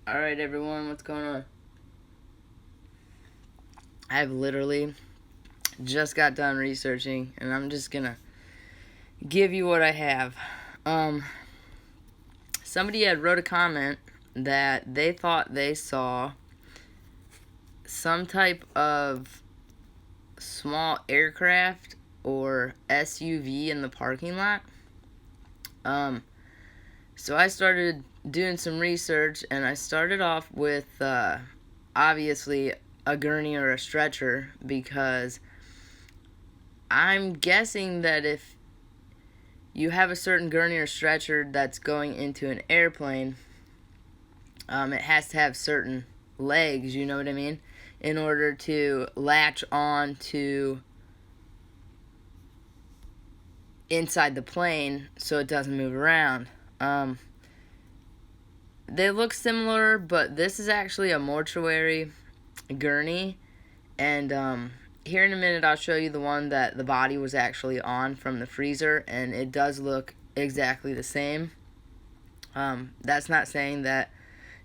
Alright everyone, what's going on? I've literally just got done researching and I'm just gonna give you what I have. Somebody had wrote a comment that they thought they saw some type of small aircraft or SUV in the parking lot. So I started doing some research and I started off with obviously a gurney or a stretcher, because I'm guessing that if you have a certain gurney or stretcher that's going into an airplane, it has to have certain legs, you know what I mean, in order to latch on to inside the plane so it doesn't move around. They look similar, but this is actually a mortuary gurney, and here in a minute I'll show you the one that the body was actually on from the freezer, and it does look exactly the same. That's not saying that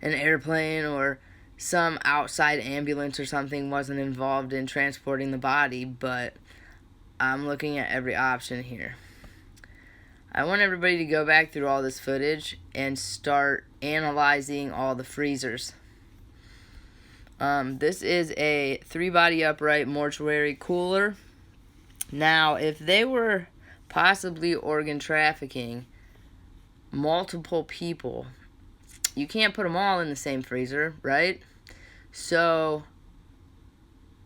an airplane or some outside ambulance or something wasn't involved in transporting the body, but I'm looking at every option here. I want everybody to go back through all this footage and start analyzing all the freezers. This is a 3-body upright mortuary cooler. Now, if they were possibly organ trafficking multiple people, you can't put them all in the same freezer, right? So,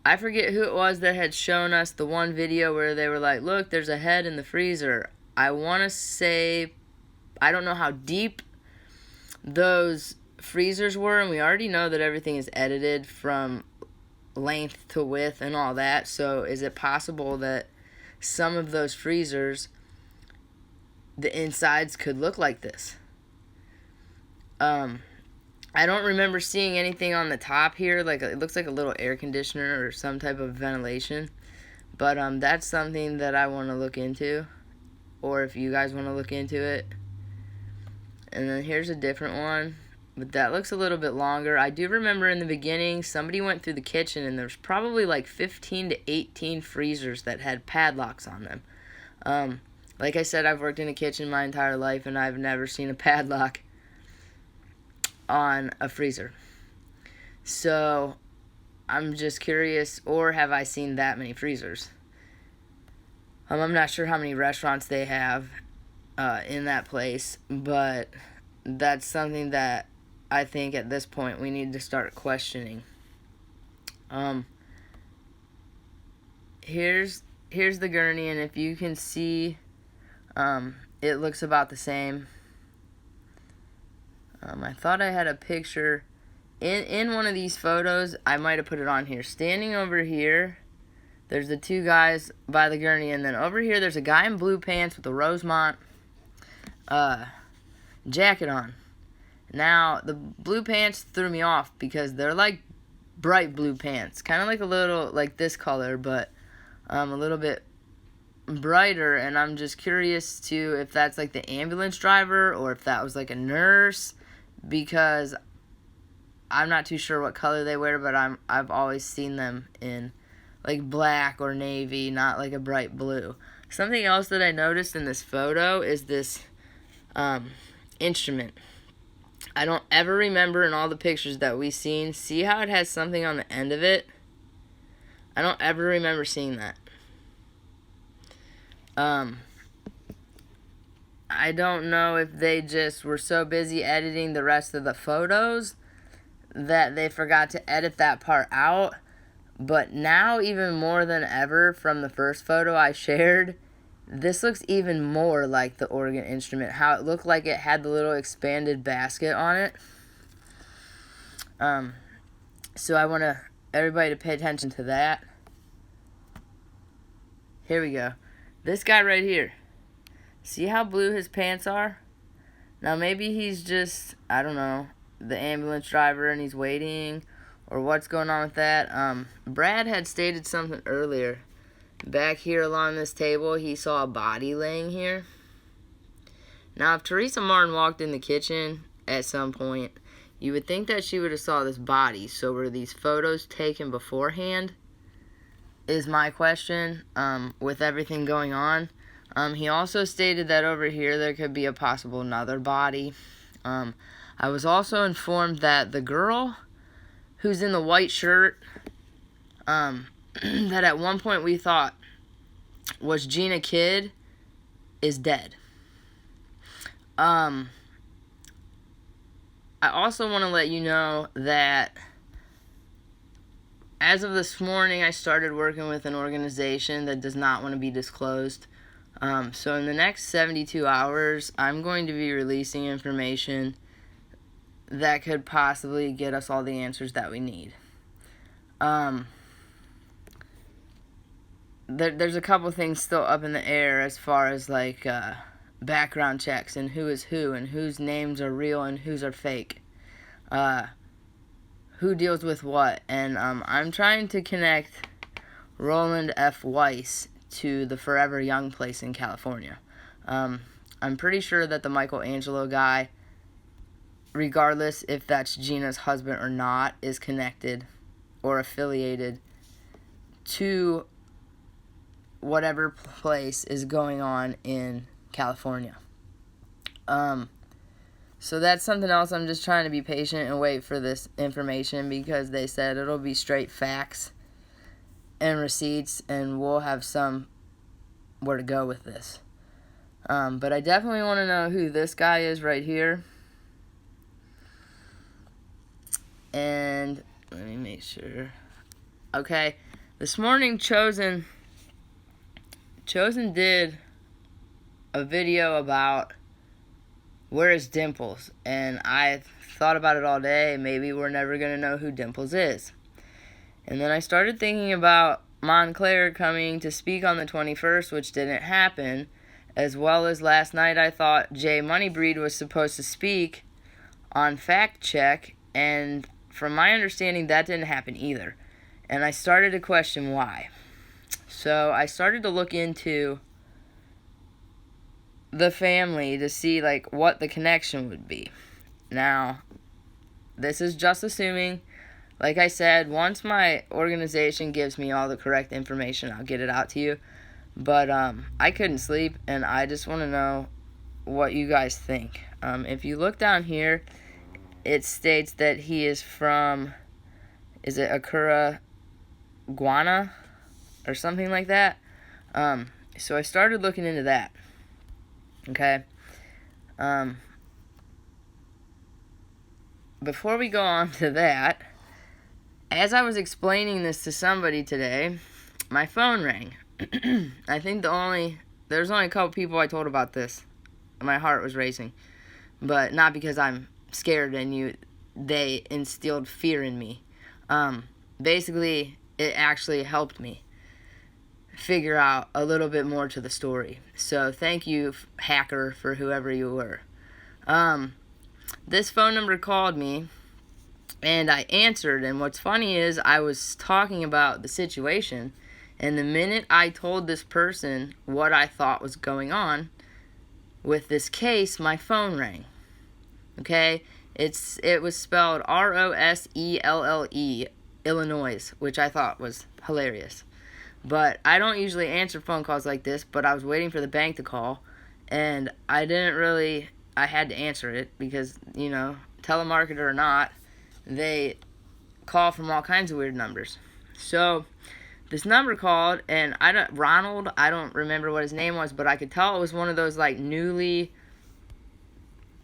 I forget who it was that had shown us the one video where they were like, look, there's a head in the freezer. I want to say, I don't know how deep those freezers were, and we already know that everything is edited from length to width and all that, so is it possible that some of those freezers, the insides could look like this? I don't remember seeing anything on the top here, like it looks like a little air conditioner or some type of ventilation, but that's something that I want to look into, or if you guys want to look into it. And then here's a different one, but that looks a little bit longer. I do remember in the beginning somebody went through the kitchen and there's probably like 15 to 18 freezers that had padlocks on them. Like I said, I've worked in a kitchen my entire life and I've never seen a padlock on a freezer. So I'm just curious, or have I seen that many freezers? I'm not sure how many restaurants they have in that place, but that's something that I think at this point we need to start questioning. Here's the gurney, and if you can see, it looks about the same. I thought I had a picture in one of these photos. I might have put it on here. Standing over here, there's the two guys by the gurney, and then over here there's a guy in blue pants with a Rosemont jacket on. Now, the blue pants threw me off because they're like bright blue pants, kind of like a little like this color, but a little bit brighter, and I'm just curious to if that's like the ambulance driver or if that was like a nurse, because I'm not too sure what color they wear, but I've always seen them in like black or navy, not like a bright blue. Something else that I noticed in this photo is this instrument. I don't ever remember in all the pictures that we've seen, see how it has something on the end of it? I don't ever remember seeing that. I don't know if they just were so busy editing the rest of the photos that they forgot to edit that part out. But now, even more than ever from the first photo I shared, this looks even more like the organ instrument. How it looked like it had the little expanded basket on it. So I want everybody to pay attention to that. Here we go. This guy right here. See how blue his pants are? Now maybe he's just, I don't know, the ambulance driver and he's waiting, or what's going on with that. Brad had stated something earlier. Back here along this table, he saw a body laying here. Now, if Teresa Martin walked in the kitchen at some point, You would think that she would have saw this body. So were these photos taken beforehand? Is my question, with everything going on. He also stated that over here there could be a possible another body. I was also informed that the girl who's in the white shirt, that at one point we thought was Gina Kidd, is dead. I also want to let you know that as of this morning, I started working with an organization that does not want to be disclosed. So in the next 72 hours, I'm going to be releasing information that could possibly get us all the answers that we need. There's a couple things still up in the air as far as like background checks and who is who and whose names are real and whose are fake. Who deals with what. And I'm trying to connect Roland F. Weiss to the Forever Young place in California. I'm pretty sure that the Michelangelo guy, regardless if that's Gina's husband or not, is connected or affiliated to whatever place is going on in California. So that's something else. I'm just trying to be patient and wait for this information because they said it'll be straight facts and receipts and we'll have some where to go with this. But I definitely want to know who this guy is right here. And let me make sure. Okay, this morning Chosen did a video about where is Dimples, and I thought about it all day. Maybe we're never going to know who Dimples is. And then I started thinking about Montclair coming to speak on the 21st, which didn't happen, as well as last night I thought Jay Moneybreed was supposed to speak on Fact Check, and from my understanding that didn't happen either. And I started to question why. So I started to look into the family to see like what the connection would be. Now, this is just assuming. Like I said, once my organization gives me all the correct information, I'll get it out to you. But I couldn't sleep, and I just want to know what you guys think. If you look down here, it states that he is from, is it Acura Guana or something like that? So I started looking into that. Okay. Before we go on to that, as I was explaining this to somebody today, my phone rang. I think there's only a couple people I told about this. My heart was racing. But not because I'm scared and they instilled fear in me. Basically, it actually helped me figure out a little bit more to the story. So thank you, hacker, for whoever you were. This phone number called me, and I answered, and what's funny is I was talking about the situation, and the minute I told this person what I thought was going on with this case, my phone rang. Okay? It was spelled Roselle, Illinois, which I thought was hilarious. But I don't usually answer phone calls like this, but I was waiting for the bank to call, and I had to answer it because, telemarketer or not, they call from all kinds of weird numbers. So this number called, and Ronald, I don't remember what his name was, but I could tell it was one of those like newly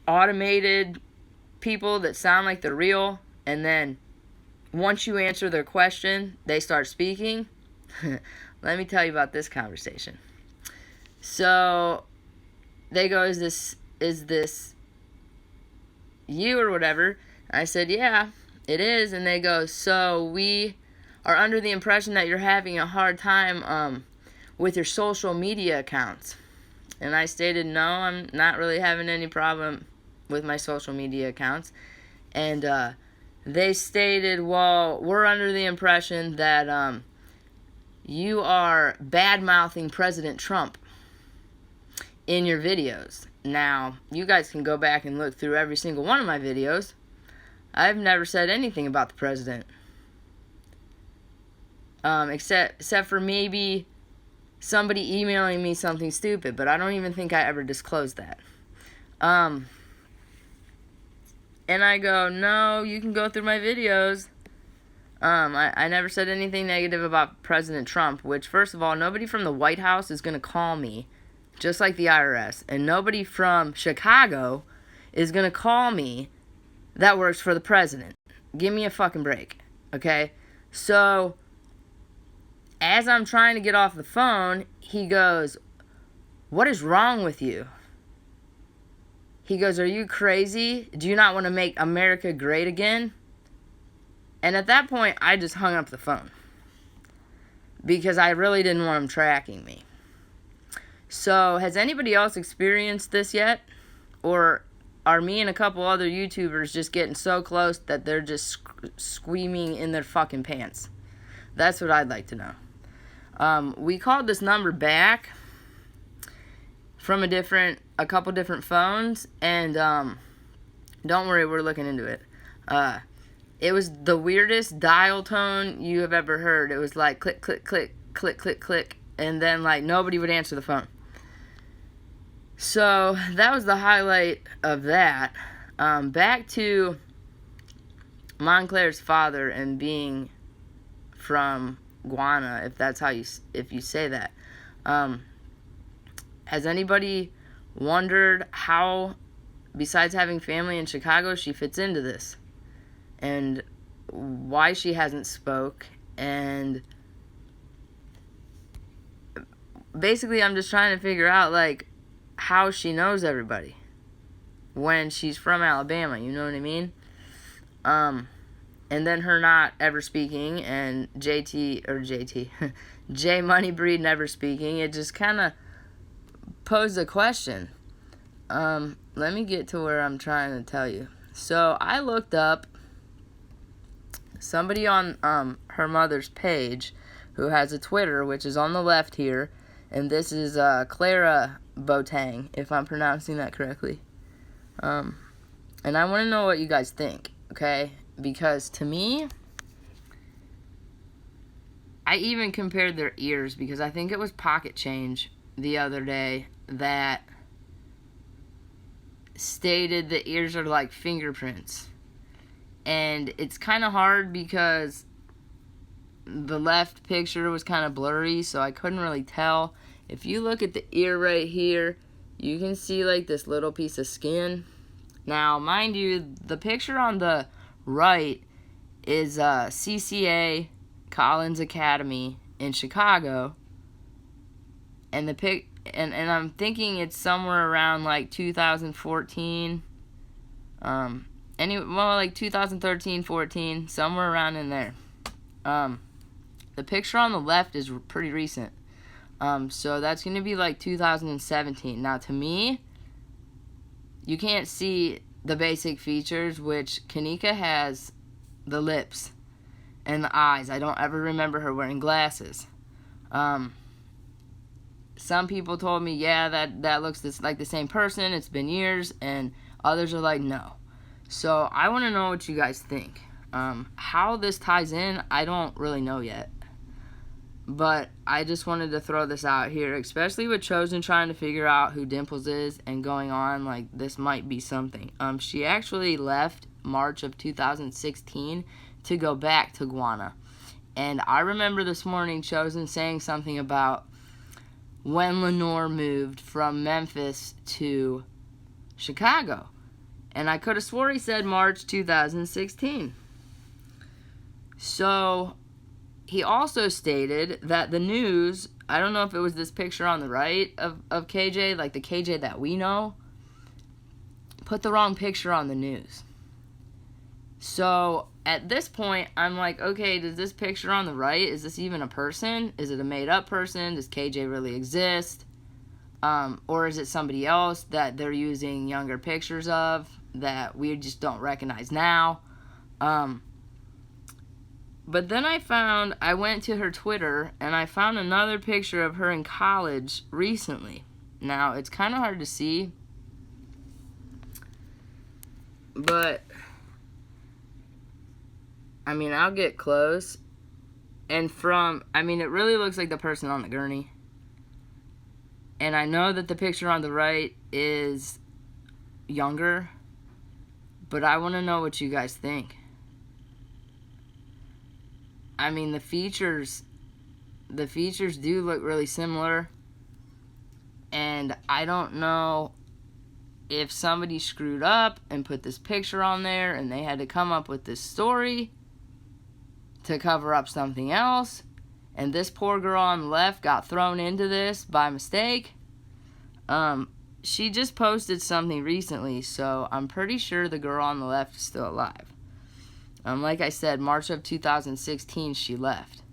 automated people that sound like they're real, and then once you answer their question, they start speaking. Let me tell you about this conversation. So they go, is this you or whatever? I said, yeah, it is. And they go, so we are under the impression that you're having a hard time with your social media accounts. And I stated, no, I'm not really having any problem with my social media accounts. And they stated, well, we're under the impression that you are bad-mouthing President Trump in your videos. Now, you guys can go back and look through every single one of my videos. I've never said anything about the president. Except for maybe somebody emailing me something stupid, but I don't even think I ever disclosed that. And I go, no, you can go through my videos. I never said anything negative about President Trump, which, first of all, nobody from the White House is going to call me, just like the IRS. And nobody from Chicago is going to call me that works for the president. Give me a fucking break, okay? So, as I'm trying to get off the phone, he goes, what is wrong with you? He goes, are you crazy? Do you not want to make America great again? And at that point, I just hung up the phone. Because I really didn't want him tracking me. So, has anybody else experienced this yet? Or are me and a couple other YouTubers just getting so close that they're just screaming in their fucking pants? That's what I'd like to know. We called this number back from a couple different phones, and don't worry, we're looking into it. It was the weirdest dial tone you have ever heard. It was like click, click, click, click, click, click, and then like nobody would answer the phone. So that was the highlight of that. Back to Montclair's father and being from Guana, if that's how if you say that. Has anybody wondered how, besides having family in Chicago, she fits into this? And why she hasn't spoke? And basically, I'm just trying to figure out, like, how she knows everybody when she's from Alabama, you know what I mean? And then her not ever speaking, and J Moneybreed never speaking. It just kind of posed a question. Let me get to where I'm trying to tell you. So I looked up somebody on her mother's page who has a Twitter, which is on the left here, and this is Clara Boateng, if I'm pronouncing that correctly. And I want to know what you guys think, okay? Because to me, I even compared their ears, because I think it was Pocket Change the other day that stated the ears are like fingerprints. And it's kind of hard because the left picture was kind of blurry, so I couldn't really tell. If you look at the ear right here, you can see like this little piece of skin. Now, mind you, the picture on the right is CCA Collins Academy in Chicago, and and I'm thinking it's somewhere around like 2014, like 2013, 14, somewhere around in there. The picture on the left is pretty recent, so that's going to be like 2017. Now, to me, you can't see the basic features, which Kanika has the lips and the eyes. I don't ever remember her wearing glasses. Some people told me, yeah, that looks like the same person, it's been years, and others are like, no. So I want to know what you guys think. How this ties in, I don't really know yet. But I just wanted to throw this out here, especially with Chosen trying to figure out who Dimples is and going on, like, this might be something. She actually left March of 2016 to go back to Guana. And I remember this morning Chosen saying something about when Lenore moved from Memphis to Chicago. And I could have swore he said March 2016. So he also stated that the news, I don't know if it was this picture on the right of KJ, like the KJ that we know, put the wrong picture on the news. So at this point, I'm like, okay, does this picture on the right, is this even a person? Is it a made-up person? Does KJ really exist? Or is it somebody else that they're using younger pictures of that we just don't recognize now? But then I went to her Twitter, and I found another picture of her in college recently. Now, it's kind of hard to see, but I mean, I'll get close. And it really looks like the person on the gurney. And I know that the picture on the right is younger, but I want to know what you guys think. I mean, the features do look really similar, and I don't know if somebody screwed up and put this picture on there and they had to come up with this story to cover up something else, and this poor girl on the left got thrown into this by mistake. She just posted something recently, so I'm pretty sure the girl on the left is still alive. Like I said, March of 2016 she left.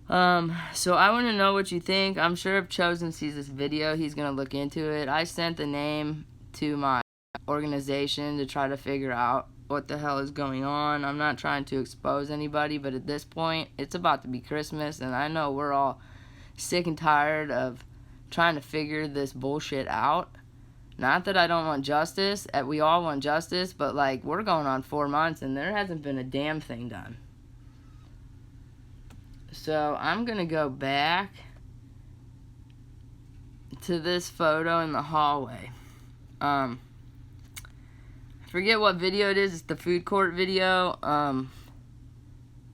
So I want to know what you think. I'm sure if Chosen sees this video, he's going to look into it. I sent the name to my organization to try to figure out what the hell is going on. I'm not trying to expose anybody, but at this point, it's about to be Christmas, and I know we're all sick and tired of trying to figure this bullshit out. Not that I don't want justice. We all want justice, but, like, we're going on 4 months, and there hasn't been a damn thing done. So I'm going to go back to this photo in the hallway. I forget what video it is. It's the food court video.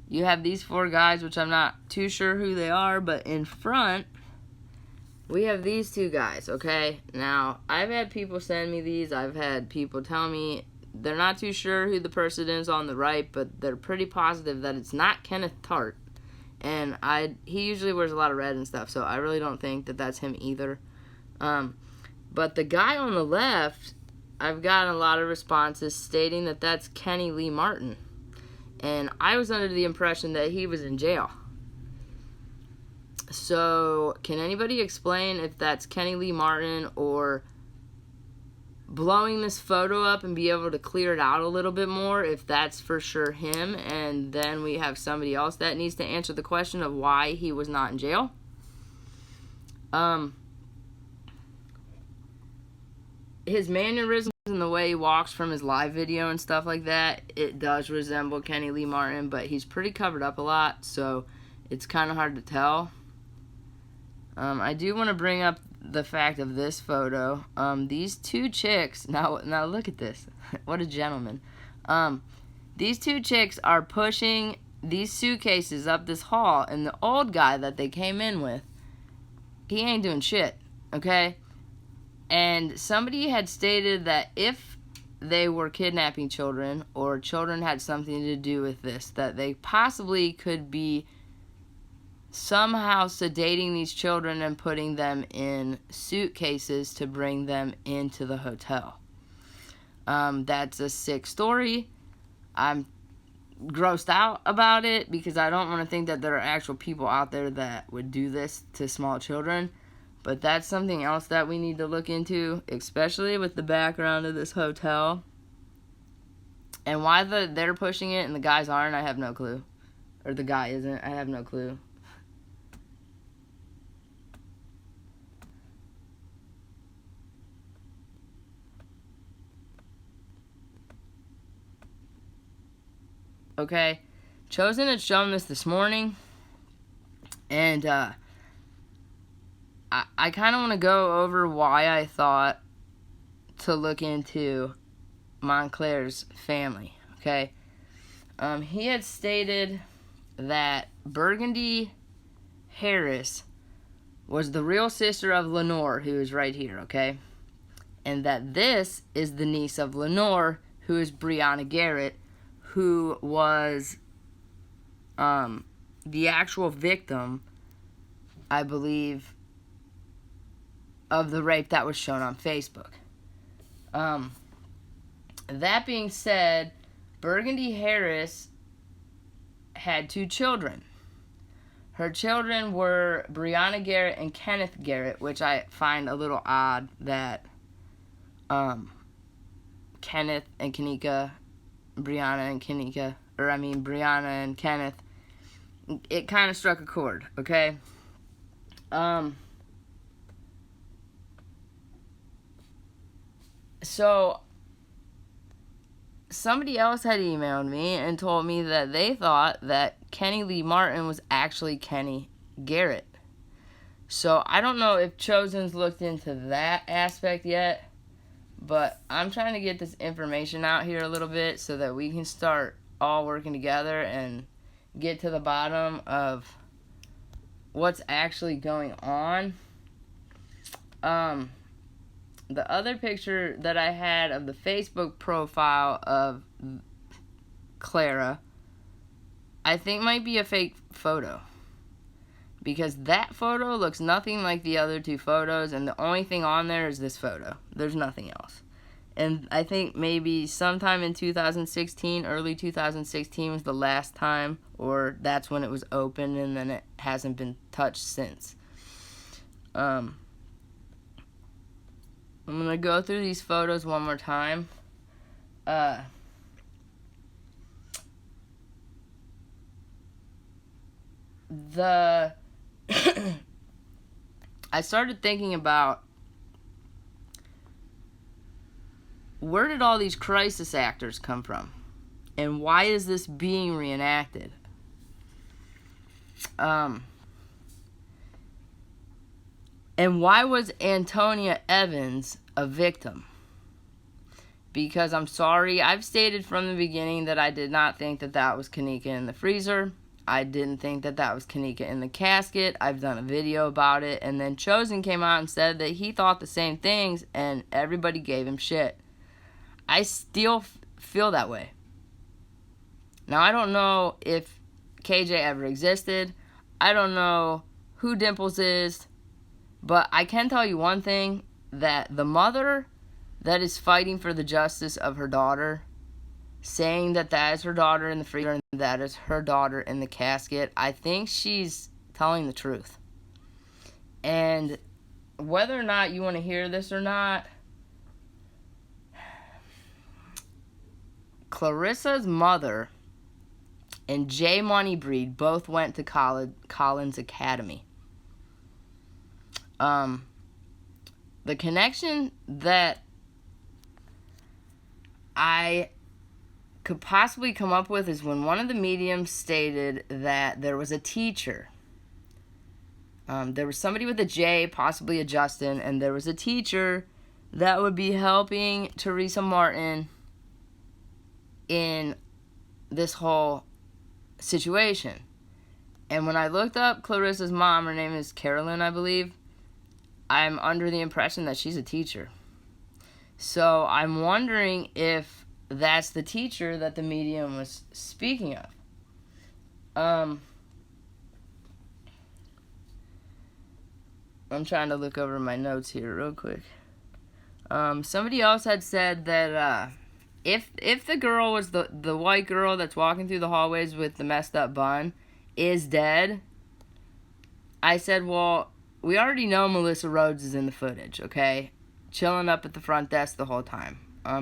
You have these 4 guys, which I'm not too sure who they are, but in front, we have these 2 guys, okay? Now, I've had people send me these. I've had people tell me they're not too sure who the person is on the right, but they're pretty positive that it's not Kenneth Tart. And he usually wears a lot of red and stuff, so I really don't think that that's him either. But the guy on the left, I've gotten a lot of responses stating that that's Kenny Lee Martin. And I was under the impression that he was in jail. So, can anybody explain if that's Kenny Lee Martin or blowing this photo up and be able to clear it out a little bit more, if that's for sure him, and then we have somebody else that needs to answer the question of why he was not in jail? His mannerisms and the way he walks from his live video and stuff like that, it does resemble Kenny Lee Martin, but he's pretty covered up a lot, so it's kind of hard to tell. I do want to bring up the fact of this photo. These 2 chicks, now look at this. What a gentleman. These 2 chicks are pushing these suitcases up this hall, and the old guy that they came in with, he ain't doing shit, okay? And somebody had stated that if they were kidnapping children, or children had something to do with this, that they possibly could be somehow sedating these children and putting them in suitcases to bring them into the hotel. That's a sick story. I'm grossed out about it because I don't want to think that there are actual people out there that would do this to small children. But that's something else that we need to look into, especially with the background of this hotel. And why they're pushing it and the guys aren't, I have no clue. Or the guy isn't, I have no clue. Okay, Chosen had shown this morning, and I kind of want to go over why I thought to look into Montclair's family, okay? He had stated that Burgundy Harris was the real sister of Lenore, who is right here, okay? And that this is the niece of Lenore, who is Brianna Garrett, who was the actual victim, I believe, of the rape that was shown on Facebook. That being said, Burgundy Harris had 2 children. Her children were Brianna Garrett and Kenneth Garrett, which I find a little odd that Kenneth and Kanika, Brianna and Kenneth, it kind of struck a chord, okay? So somebody else had emailed me and told me that they thought that Kenny Lee Martin was actually Kenny Garrett. So I don't know if Chosen's looked into that aspect yet, but I'm trying to get this information out here a little bit so that we can start all working together and get to the bottom of what's actually going on. The other picture that I had of the Facebook profile of Clara, I think might be a fake photo. Because that photo looks nothing like the other two photos, and the only thing on there is this photo. There's nothing else. And I think maybe sometime in 2016, early 2016 was the last time, or that's when it was open, and then it hasn't been touched since. I'm going to go through these photos one more time. I started thinking about, where did all these crisis actors come from? And why is this being reenacted? And why was Antonia Evans a victim? Because I'm sorry, I've stated from the beginning that I did not think that that was Kanika in the freezer. I didn't think that that was Kanika in the casket. I've done a video about it. And then Chosen came out and said that he thought the same things, and everybody gave him shit. I still feel that way. Now, I don't know if KJ ever existed. I don't know who Dimples is. But I can tell you one thing, that the mother that is fighting for the justice of her daughter, saying that that is her daughter in the freezer and that is her daughter in the casket, I think she's telling the truth. And whether or not you want to hear this or not, Clarissa's mother and Jay Moneybreed both went to Collins Academy. The connection that I could possibly come up with is when one of the mediums stated that there was a teacher. There was somebody with a J, possibly a Justin, and there was a teacher that would be helping Teresa Martin in this whole situation. And when I looked up Clarissa's mom, her name is Carolyn, I believe, I'm under the impression that she's a teacher. So I'm wondering if that's the teacher that the medium was speaking of. I'm trying to look over my notes here real quick. Somebody else had said that if the girl was the white girl that's walking through the hallways with the messed up bun is dead, I said, well, we already know Melissa Rhodes is in the footage, okay? Chilling up at the front desk the whole time.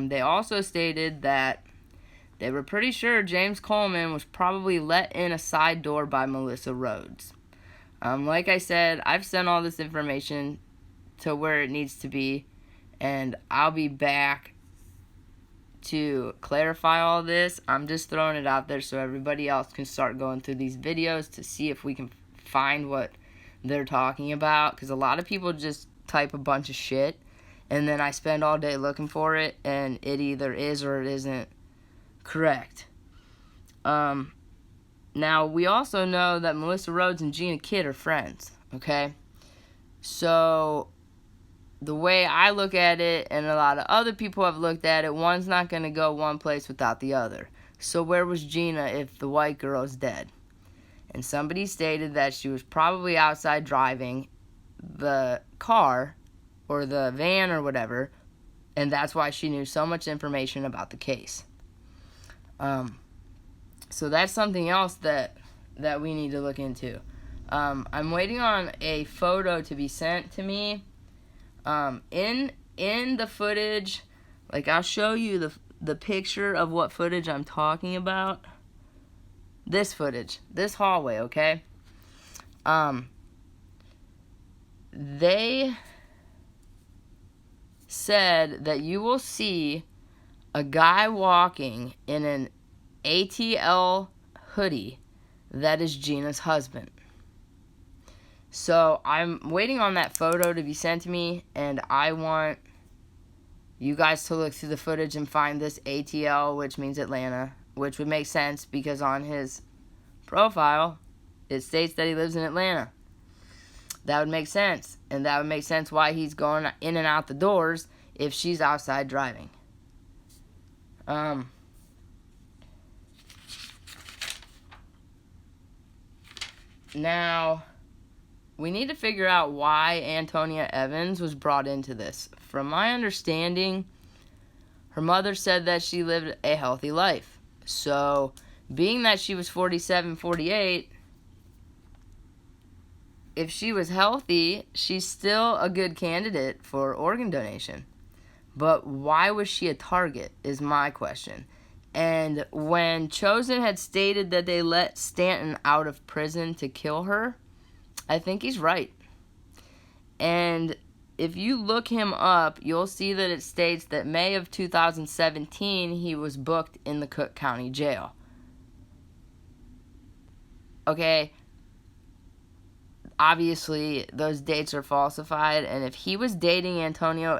They also stated that they were pretty sure James Coleman was probably let in a side door by Melissa Rhodes. Like I said, I've sent all this information to where it needs to be, and I'll be back to clarify all this. I'm just throwing it out there so everybody else can start going through these videos to see if we can find what they're talking about, because a lot of people just type a bunch of shit and then I spend all day looking for it and it either is or it isn't correct. Now we also know that Melissa Rhodes and Gina Kidd are friends, okay? So the way I look at it, and a lot of other people have looked at it, one's not going to go one place without the other. So where was Gina if the white girl is dead? And somebody stated that she was probably outside driving the car or the van or whatever, and that's why she knew so much information about the case. So that's something else that we need to look into. I'm waiting on a photo to be sent to me. In the footage, like I'll show you the picture of what footage I'm talking about. This footage, this hallway, okay? They said that you will see a guy walking in an ATL hoodie that is Gina's husband. So I'm waiting on that photo to be sent to me, and I want you guys to look through the footage and find this ATL, which means Atlanta, which would make sense because on his profile it states that he lives in Atlanta. That would make sense, and that would make sense why he's going in and out the doors if she's outside driving. Now, we need to figure out why Antonia Evans was brought into this. From my understanding, her mother said that she lived a healthy life. So, being that she was 47, 48, if she was healthy, she's still a good candidate for organ donation. But why was she a target is my question. And when Chosen had stated that they let Stanton out of prison to kill her, I think he's right. And if you look him up, you'll see that it states that May of 2017, he was booked in the Cook County Jail. Okay, obviously those dates are falsified, and if he was dating Antonia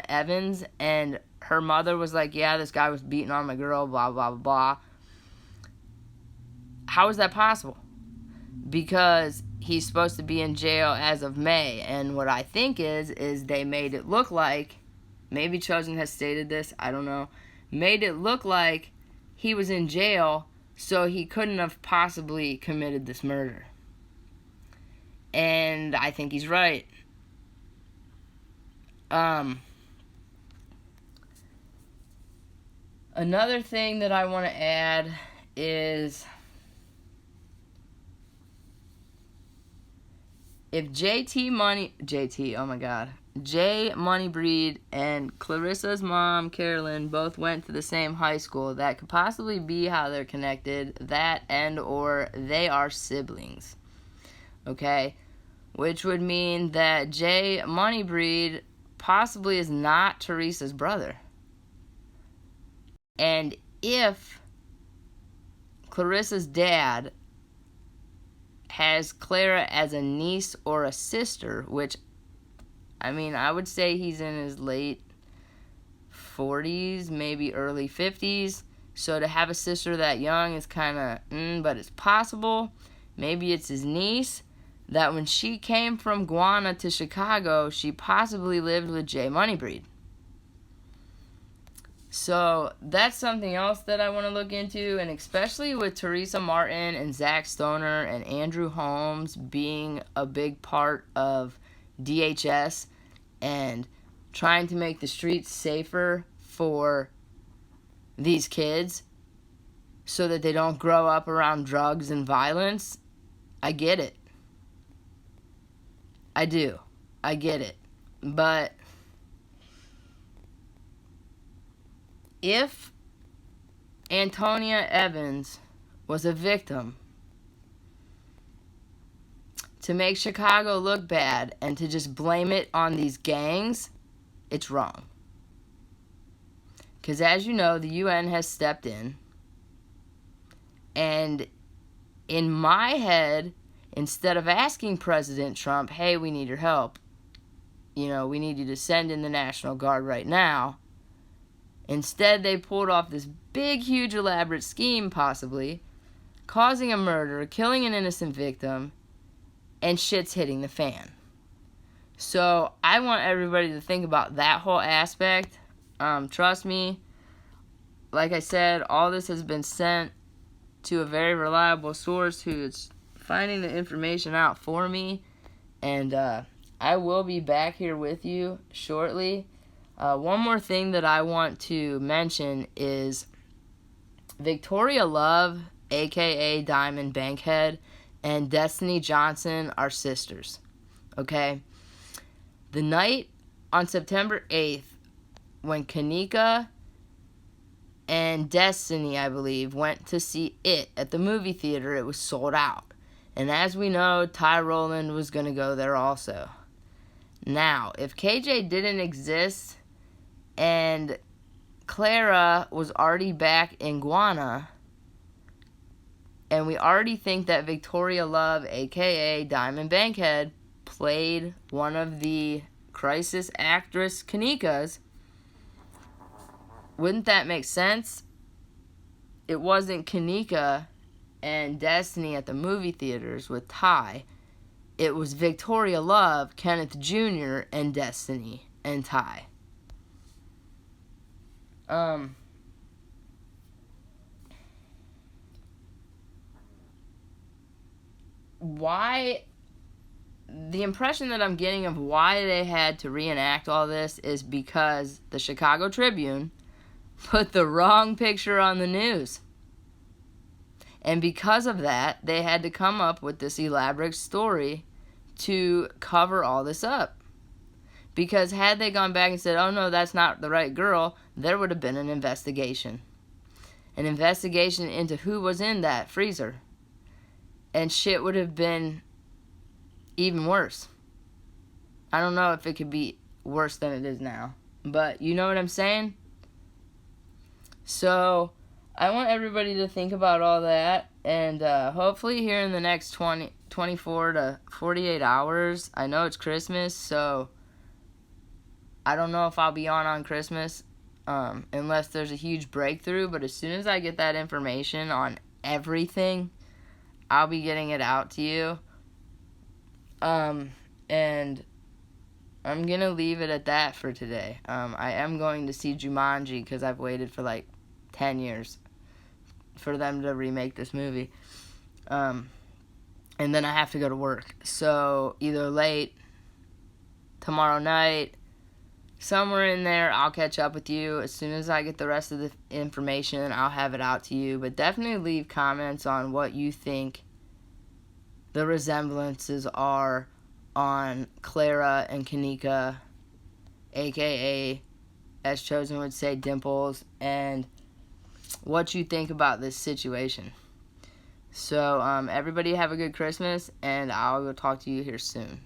Evans and her mother was like, yeah, this guy was beating on my girl, blah, blah, blah, blah, how is that possible? Because he's supposed to be in jail as of May, and what I think is they made it look like, maybe Chosen has stated this, I don't know, made it look like he was in jail so he couldn't have possibly committed this murder. And I think he's right. Another thing that I want to add is if Jay Moneybreed and Clarissa's mom, Carolyn, both went to the same high school, that could possibly be how they're connected, that and or they are siblings. Okay? Which would mean that Jay Moneybreed possibly is not Teresa's brother. And if Clarissa's dad has Clara as a niece or a sister, which, I mean, I would say he's in his late 40s, maybe early 50s. So to have a sister that young is kind of, but it's possible. Maybe it's his niece. That when she came from Guana to Chicago, she possibly lived with Jay Moneybreed. So that's something else that I want to look into, and especially with Teresa Martin and Zach Stoner and Andrew Holmes being a big part of DHS and trying to make the streets safer for these kids so that they don't grow up around drugs and violence. I get it. I do. I get it. But if Antonia Evans was a victim to make Chicago look bad and to just blame it on these gangs, it's wrong. Because as you know, the UN has stepped in. And in my head, instead of asking President Trump, hey, we need your help, we need you to send in the National Guard right now, instead they pulled off this big, huge, elaborate scheme, possibly, causing a murder, killing an innocent victim, and shit's hitting the fan. So I want everybody to think about that whole aspect. Trust me, like I said, all this has been sent to a very reliable source who's finding the information out for me, and I will be back here with you shortly. One more thing that I want to mention is Victoria Love, aka Diamond Bankhead, and Destiny Johnson are sisters. Okay? The night on September 8th, when Kanika and Destiny, I believe, went to see It at the movie theater, it was sold out. And as we know, Ty Rowland was going to go there also. Now, if KJ didn't exist and Clara was already back in Guana, and we already think that Victoria Love, aka Diamond Bankhead, played one of the Crisis actress Kanikas. Wouldn't that make sense? It wasn't Kanika and Destiny at the movie theaters with Ty. It was Victoria Love, Kenneth Jr., and Destiny and Ty. Why? The impression that I'm getting of why they had to reenact all this is because the Chicago Tribune put the wrong picture on the news. And because of that, they had to come up with this elaborate story to cover all this up. Because had they gone back and said, oh no, that's not the right girl, there would have been an investigation. An investigation into who was in that freezer. And shit would have been even worse. I don't know if it could be worse than it is now. But you know what I'm saying? So, I want everybody to think about all that. And hopefully here in the next 24 to 48 hours, I know it's Christmas, so I don't know if I'll be on Christmas unless there's a huge breakthrough. But as soon as I get that information on everything, I'll be getting it out to you. And I'm going to leave it at that for today. I am going to see Jumanji because I've waited for like 10 years for them to remake this movie. And then I have to go to work. So either late, tomorrow night, somewhere in there, I'll catch up with you. As soon as I get the rest of the information, I'll have it out to you. But definitely leave comments on what you think the resemblances are on Clara and Kanika, a.k.a., as Chosen would say, Dimples, and what you think about this situation. So, everybody have a good Christmas, and I'll go talk to you here soon.